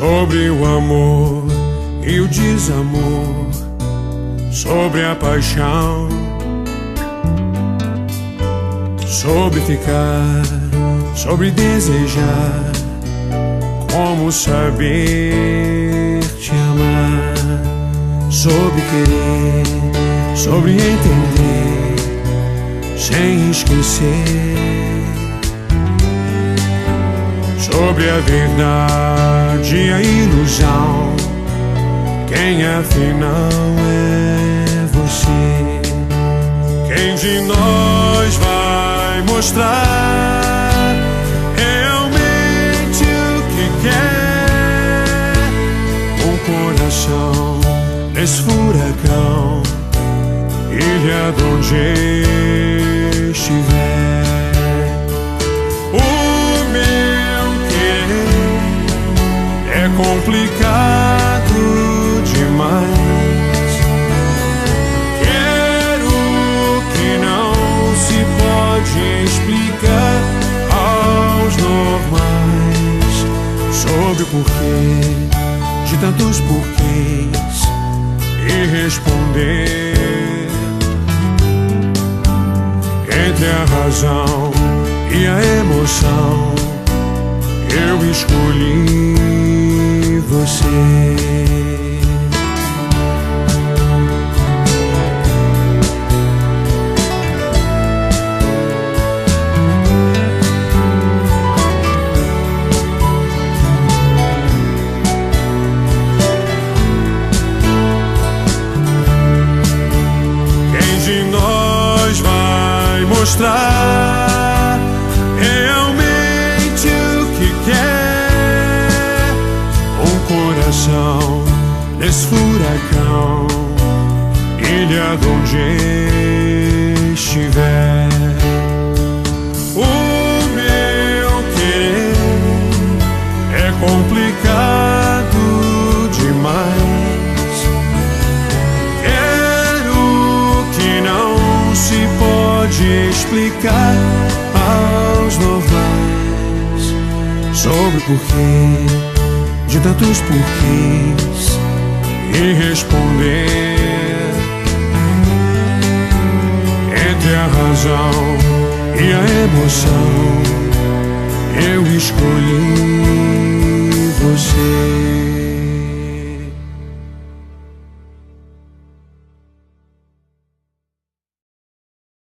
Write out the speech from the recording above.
sobre o amor e o desamor, sobre a paixão, sobre ficar, sobre desejar, como saber te amar, sobre querer, sobre entender, sem esquecer, sobre a verdade e a ilusão, quem afinal é você? Quem de nós vai mostrar realmente o que quer? Um coração nesse furacão, ilha de onde estiver. O meu querer é complicado demais. Quero que não se pode explicar aos normais, sobre o porquê de tantos porquês, e responder entre a razão e a emoção. Eu escolhi você. Mostrar realmente o que quer. Um coração nesse furacão, ilha de onde estiver. O meu querer é complicado demais. Quero que não se pode explicar aos normais, sobre o porquê de tantos porquês, e responder entre a razão e a emoção. Eu escolhi